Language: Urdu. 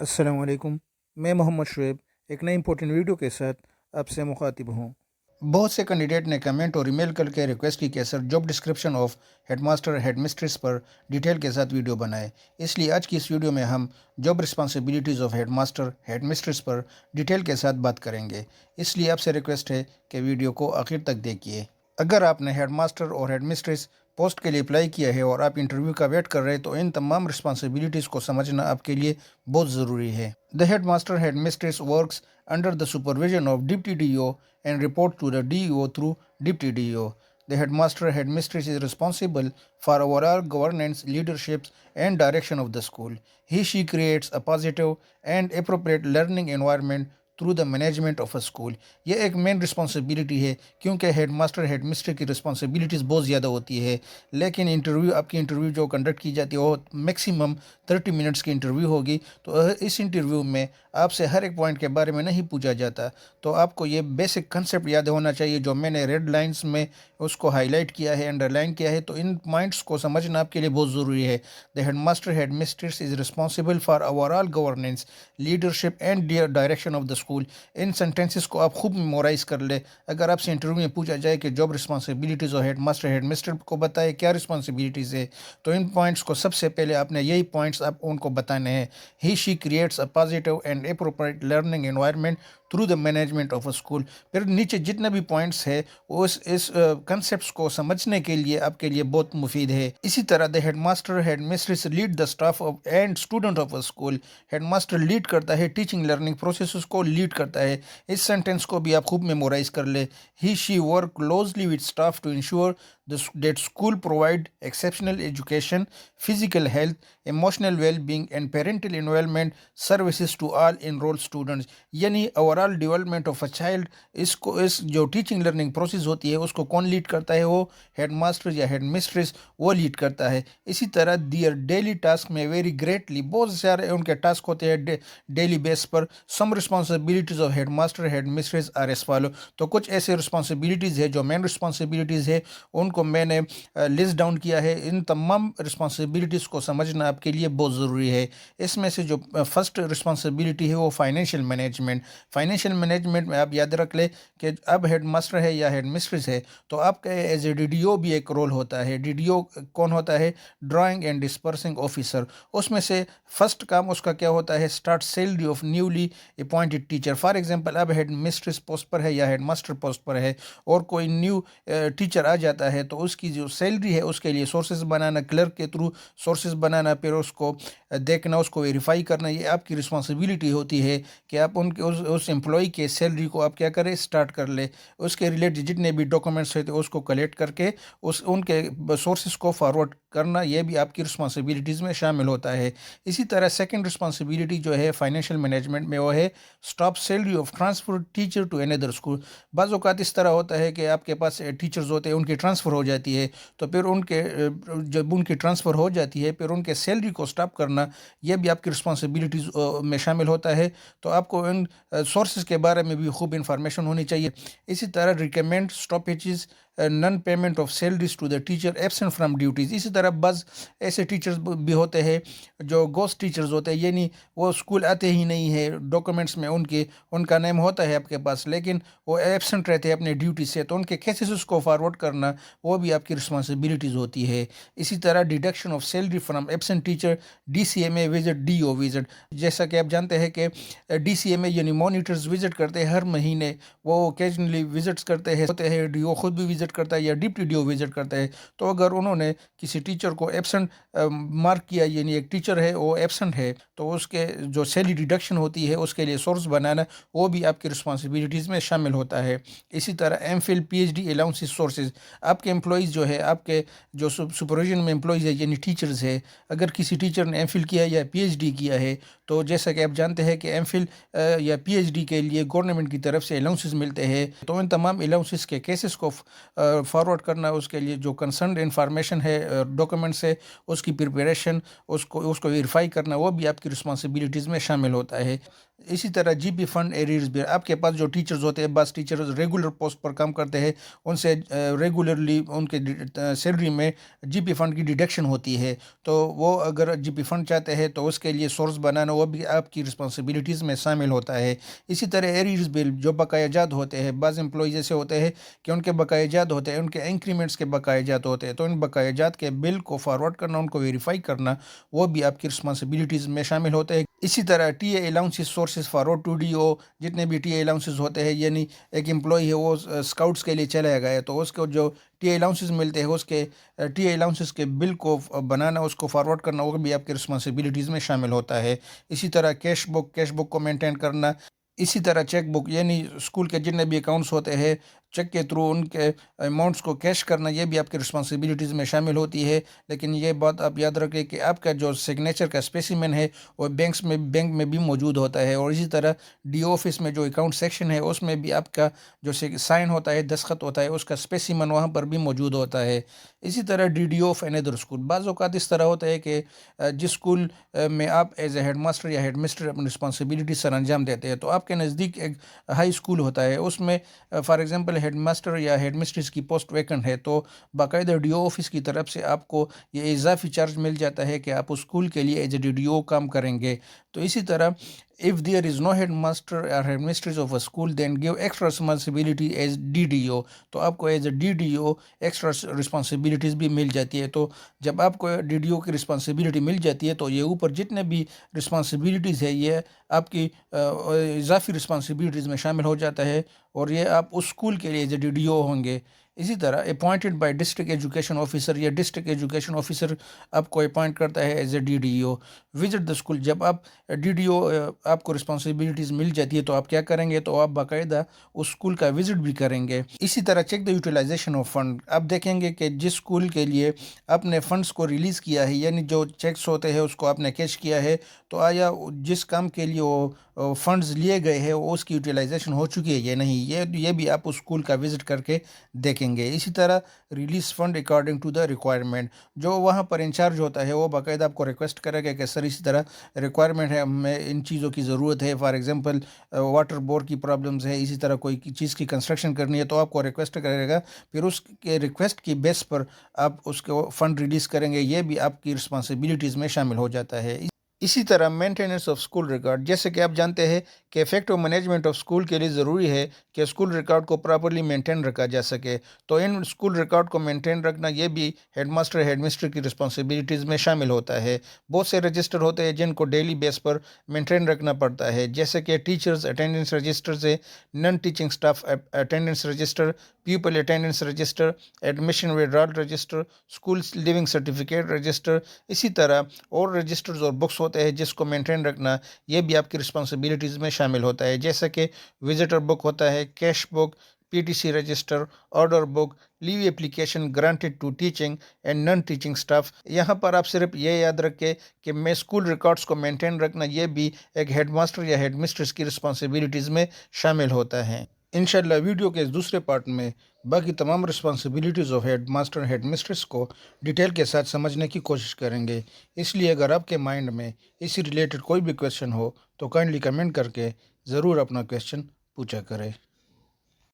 السلام علیکم، میں محمد شعیب ایک نئی امپورٹنٹ ویڈیو کے ساتھ آپ سے مخاطب ہوں۔ بہت سے کینڈیڈیٹ نے کمنٹ اور ای میل کر کے ریکویسٹ کی کہ sir job description of head master head mistress پر ڈیٹیل کے ساتھ ویڈیو بنائے۔ اس لیے آج کی اس ویڈیو میں ہم job responsibilities of head master head mistress پر ڈیٹیل کے ساتھ بات کریں گے، اس لیے آپ سے ریکویسٹ ہے کہ ویڈیو کو آخر تک دیکھیے۔ اگر آپ نے ہیڈ ماسٹر اور ہیڈ مسٹریس پوسٹ کے لیے اپلائی کیا ہے اور آپ انٹرویو کا ویٹ کر رہے ہیں تو ان تمام رسپانسبلٹیز کو سمجھنا آپ کے لیے بہت ضروری ہے۔ The headmaster headmistress works under the supervision of Deputy DO and report to the DO through Deputy DO. The headmaster headmistress is responsible for overall governance, leadership, and direction of the school. She creates a positive and appropriate learning environment through the management of a school. یہ ایک مین رسپانسبلٹی ہے کیونکہ ہیڈ ماسٹر ہیڈ مسٹر کی رسپانسبلٹیز بہت زیادہ ہوتی ہے، لیکن آپ کی انٹرویو جو کنڈکٹ کی جاتی ہے وہ میکسیمم 30 منٹس کی انٹرویو ہوگی، تو اس انٹرویو میں آپ سے ہر ایک پوائنٹ کے بارے میں نہیں پوچھا جاتا، تو آپ کو یہ بیسک کنسیپٹ یاد ہونا چاہیے جو میں نے ریڈ لائنس میں اس کو ہائی لائٹ کیا ہے، انڈر لائن کیا ہے، تو ان پوائنٹس کو سمجھنا آپ کے لیے بہت ضروری ہے۔ The head master head mistress is responsible for overall governance, leadership and direction of the school. ان سینٹینسز کو آپ خوب میمورائز کر لیں۔ اگر آپ سے انٹرویو میں پوچھا جائے کہ جاب رسپانسبلٹیز اور ہیڈ ماسٹر ہیڈ مسٹر کو بتائے کیا رسپانسبلٹیز ہے، تو ان پوائنٹس کو سب سے پہلے آپ نے یہی پوائنٹس آپ ان کو بتانے ہیں۔ She creates a positive and appropriate learning environment through the management of a school. پھر نیچے جتنے بھی پوائنٹس ہے اس کنسیپٹس کو سمجھنے کے لیے آپ کے لیے بہت مفید ہے۔ اسی طرح the head master head mistress lead the staff and student of a school. Head master lead کرتا ہے، ٹیچنگ لرننگ پروسیسز کو لیڈ کرتا ہے۔ اس سینٹینس کو بھی آپ خوب میمورائز کر لیں۔ She work closely with staff to ensure that school provide exceptional education, physical health, emotional well-being and parental involvement services to all enrolled students۔ یعنی overall development of a child, اس جو ٹیچنگ لرننگ پروسیس ہوتی ہے اس کو کون لیڈ کرتا ہے؟ وہ ہیڈ ماسٹر یا ہیڈ مسٹریس وہ لیڈ کرتا ہے۔ اسی طرح دیئر ڈیلی ٹاسک میں ویری گریٹلی، بہت سارے ان کے ٹاسک ہوتے ہیں ڈیلی بیس پر۔ Some responsibilities of head master head mistress are as follow, تو کچھ ایسے رسپانسبلٹیز ہے جو مین رسپانسبلٹیز ہے ان کو میں نے لسٹ ڈاؤن کیا ہے۔ ان تمام رسپانسبلٹیز کو سمجھنا آپ کے لیے بہت ضروری ہے۔ اس میں سے جو فرسٹ رسپانسبلٹی ہے وہ فائنینشیل مینجمنٹ۔ فائنینشیل مینجمنٹ میں آپ یاد رکھ لیں کہ اب ہیڈ ماسٹر ہے یا ہیڈ مسٹریس ہے تو آپ کا ایز اے ڈی ڈی او بھی ایک رول ہوتا ہے۔ ڈی ڈی او کون ہوتا ہے؟ Drawing and dispersing officer. اس میں سے فرسٹ کام اس کا کیا ہوتا ہے؟ Start salary of newly appointed teacher. For example اب ہیڈ مسٹریس پوسٹ پر ہے یا ہیڈ ماسٹر پوسٹ پر ہے اور کوئی نیو ٹیچر آ جاتا ہے تو اس کی جو سیلری ہے اس کے لیے سورسز بنانا، کلرک کے تھرو سورسز بنانا، پھر اس کو دیکھنا، اس کو ویریفائی کرنا، یہ آپ کی رسپانسبلٹی ہوتی ہے کہ آپ ان کے اس امپلائی کے سیلری کو آپ کیا کریں؟ اسٹارٹ کر لیں۔ اس کے ریلیٹڈ جتنے بھی ڈاکومنٹس ہوتے ہیں اس کو کلیکٹ کر کے ان کے سورسز کو فارورڈ کرنا، یہ بھی آپ کی رسپانسبلٹیز میں شامل ہوتا ہے۔ اسی طرح سیکنڈ رسپانسبلٹی جو ہے فائنینشیل مینجمنٹ میں وہ ہے stop salary of transfer teacher to اندر اسکول۔ بعض اوقات اس طرح ہوتا ہے کہ آپ کے پاس ٹیچرز ہوتے ہیں، ان کی ٹرانسفر ہو جاتی ہے، تو پھر جب ان کی ٹرانسفر ہو جاتی ہے پھر ان کے سیلری کو اسٹاپ کرنا، یہ بھی آپ کی رسپانسبلٹیز میں شامل ہوتا ہے، تو آپ کو ان سورسز کے بارے میں بھی خوب انفارمیشن ہونی چاہیے۔ اسی طرح recommend stoppages non payment of salaries to the teacher absent from duties. اسی طرح بعض ایسے ٹیچرز بھی ہوتے ہیں جو گوسٹ ٹیچرز ہوتے ہیں، یعنی وہ اسکول آتے ہی نہیں ہے، ڈاکومنٹس میں ان کا نیم ہوتا ہے آپ کے پاس لیکن وہ ایبسنٹ رہتے ہیں اپنے ڈیوٹی سے، تو ان کے کیسز کو فارورڈ کرنا وہ بھی آپ کی رسپانسبلٹیز ہوتی ہے۔ اسی طرح deduction of salary from absent teacher, D C M A visit, D O visit. جیسا کہ آپ جانتے ہیں کہ ڈی سی ایم اے یعنی مانیٹرز وزٹ کرتے ہیں ہر مہینے، وہ اوکیجنلی وزٹس کرتے ہیں، ڈی او خود بھی وزٹ کرتا ہے یا ڈپٹی ڈی او وزٹ کرتا ہے، تو اگر انہوں نے کسی ٹیچر کو ایبسنٹ مارک کیا، یعنی ایک ٹیچر ہے وہ ایبسنٹ ہے، تو اس کے جو سیلری ڈیڈکشن ہوتی ہے اس کے لیے سورس بنانا وہ بھی آپ کی رسپانسبلٹیز میں شامل ہوتا ہے۔ اسی طرح M Phil P H D allowances sources, آپ کے امپلائیز جو ہے، آپ کے جو سپرویژن میں امپلائیز ہے یعنی ٹیچرز ہے، اگر کسی ٹیچر نے ایم فل کیا یا پی ایچ ڈی کیا ہے تو جیسا کہ آپ جانتے ہیں کہ ایم فل یا پی ایچ ڈی کے لیے گورنمنٹ کی طرف سے الاؤنسز ملتے ہیں، تو ان تمام الاؤنسز کے کیسز کو فارورڈ کرنا، اس کے لیے جو کنسرنڈ انفارمیشن ہے ڈاکومنٹس ہے اس کی پریپریشن، اس کو ویریفائی کرنا، وہ بھی آپ کی رسپانسبلٹیز میں شامل ہوتا ہے۔ اسی طرح جی پی فنڈ ایریئرز بھی، آپ کے پاس جو ٹیچرز ہوتے ہیں، بعض ٹیچرز ریگولر پوسٹ پر کام کرتے ہیں، ان سے ریگولرلی ان کے سیلری میں جی پی فنڈ کی ڈیڈکشن ہوتی ہے، تو وہ اگر جی پی فنڈ چاہتے ہیں تو اس کے لیے سورس بنانا وہ بھی آپ کی رسپانسبلٹیز میں شامل ہوتا ہے۔ اسی طرح ایریئرز بل جو بقایا جات ہوتے ہیں، بعض امپلائیز ایسے ہوتے ہیں کہ ان کے بقایا جات ہوتے ہیں، ان کے انکریمنٹس کے بقایا جات ہوتے ہیں، تو ان بقایا جات کے بل کو فارورڈ کرنا، ان کو ویریفائی کرنا، وہ بھی آپ کی رسپانسبلٹیز میں شامل ہوتے ہیں۔ اسی طرح T A allowances sources forward to D O, جتنے بھی ٹی اے الاؤنسز ہوتے ہیں، یعنی ایک امپلائی ہے وہ اسکاؤٹس کے لیے چلا گیا ہے تو اس کو جو ٹی اے الاؤنسز ملتے ہیں، اس کے ٹی اے الاؤنسز کے بل کو بنانا، اس کو فارورڈ کرنا، وہ بھی آپ کی رسپانسبلٹیز میں شامل ہوتا ہے۔ اسی طرح کیش بک کو مینٹین کرنا، اسی طرح چیک بک، یعنی اسکول کے جتنے بھی اکاؤنٹس ہوتے ہیں، چیک کے تھرو ان کے اماؤنٹس کو کیش کرنا، یہ بھی آپ کی رسپانسبلٹیز میں شامل ہوتی ہے۔ لیکن یہ بات آپ یاد رکھیں کہ آپ کا جو سگنیچر کا اسپیسیمن ہے وہ بینک میں بھی موجود ہوتا ہے، اور اسی طرح ڈی او آفس میں جو اکاؤنٹ سیکشن ہے اس میں بھی آپ کا جو سائن ہوتا ہے، دستخط ہوتا ہے، اس کا اسپیسیمن وہاں پر بھی موجود ہوتا ہے۔ اسی طرح D D O of another school, بعض اوقات اس طرح ہوتا ہے کہ جس اسکول میں آپ ایز اے ہیڈ ماسٹر یا ہیڈ مسٹر اپنی رسپانسبلٹی سر انجام دیتے ہیں، تو آپ کے نزدیک ایک ہائی اسکول ہوتا ہے، اس میں فار ایگزامپل ہیڈ ماسٹر یا ہیڈ مسٹرس کی پوسٹ ویکنٹ ہے، تو باقاعدہ ڈی او آفس کی طرف سے آپ کو یہ اضافی چارج مل جاتا ہے کہ آپ اس اسکول کے لیے as a D D O کام کریں گے۔ تو اسی طرح if there is no headmaster or headmistress of a school then give extra responsibility as DDO، تو آپ کو as a D D O extra responsibilities بھی مل جاتی ہے۔ تو جب آپ کو ڈی ڈی او کی رسپانسبلٹی مل جاتی ہے تو یہ اوپر جتنے بھی رسپانسبلٹیز ہے یہ آپ کی اضافی رسپانسبلٹیز میں شامل ہو جاتا ہے، اور یہ آپ اس اسکول کے لیے ایز اے ڈی ڈی او ہوں گے۔ اسی طرح appointed by district education officer, یا ڈسٹرکٹ ایجوکیشن آفیسر آپ کو اپوائنٹ کرتا ہے as a D D O. Visit the school, جب آپ ڈی ڈی او آپ کو رسپانسبلٹیز مل جاتی ہے تو آپ کیا کریں گے، تو آپ باقاعدہ اس اسکول کا وزٹ بھی کریں گے۔ اسی طرح check the utilisation of fund, آپ دیکھیں گے کہ جس اسکول کے لیے آپ نے فنڈس کو ریلیز کیا ہے، یعنی جو چیکس ہوتے ہیں اس کو آپ نے کیش کیا ہے، تو آیا جس کام کے لیے وہ فنڈز لیے گئے ہیں وہ اس کی یوٹیلائزیشن ہو چکی ہے یا نہیں، یہ بھی آپ اس اسکول کا وزٹ کر کے دیکھیں گے۔ اسی طرح release fund according to the requirement, جو وہاں پر انچارج ہوتا ہے وہ باقاعدہ آپ کو ریکویسٹ کرے گا کہ سر اسی طرح ریکوائرمنٹ ہے، ہمیں ان چیزوں کی ضرورت ہے، فار ایگزامپل واٹر بور کی پرابلمز ہے، اسی طرح کوئی چیز کی کنسٹرکشن کرنی ہے، تو آپ کو ریکویسٹ کرے گا، پھر اس کے ریکویسٹ کی بیس پر آپ اس کو فنڈ ریلیز کریں گے، یہ بھی آپ کی رسپانسبلٹیز میں شامل ہو جاتا ہے۔ اسی طرح مینٹیننس آف اسکول ریکارڈ، جیسے کہ آپ جانتے ہیں کہ افیکٹو مینجمنٹ آف اسکول کے لیے ضروری ہے کہ اسکول ریکارڈ کو پراپرلی مینٹین رکھا جا سکے، تو ان اسکول ریکارڈ کو مینٹین رکھنا یہ بھی ہیڈ ماسٹر ہیڈ مسٹر کی رسپانسبلٹیز میں شامل ہوتا ہے۔ بہت سے رجسٹر ہوتے ہیں جن کو ڈیلی بیس پر مینٹین رکھنا پڑتا ہے، جیسے کہ ٹیچرز اٹینڈنس رجسٹر ہے، non teaching staff attendance register, people attendance register, admission withdrawal register, school leaving certificate register, اسی طرح اور رجسٹرز اور بکس ہوتے ہیں جس کو مینٹین رکھنا یہ بھی آپ کی رسپانسبلٹیز میں شامل ہوتا ہے، جیسا کہ وزٹر بک ہوتا ہے، cash book, P T C register, order book, leave application granted to teaching and non teaching staff. یہاں پر آپ صرف یہ یاد رکھیں کہ میں اسکول ریکارڈز کو مینٹین رکھنا یہ بھی ایک ہیڈ ماسٹر یا ہیڈ مسٹرس کی رسپانسبلٹیز میں شامل ہوتا ہے۔ انشاءاللہ ویڈیو کے اس دوسرے پارٹ میں باقی تمام responsibilities of head master head mistress کو ڈیٹیل کے ساتھ سمجھنے کی کوشش کریں گے، اس لیے اگر آپ کے مائنڈ میں اسی ریلیٹڈ کوئی بھی کویشچن ہو تو کائنڈلی کمنٹ کر کے ضرور اپنا کویشچن پوچھا کریں۔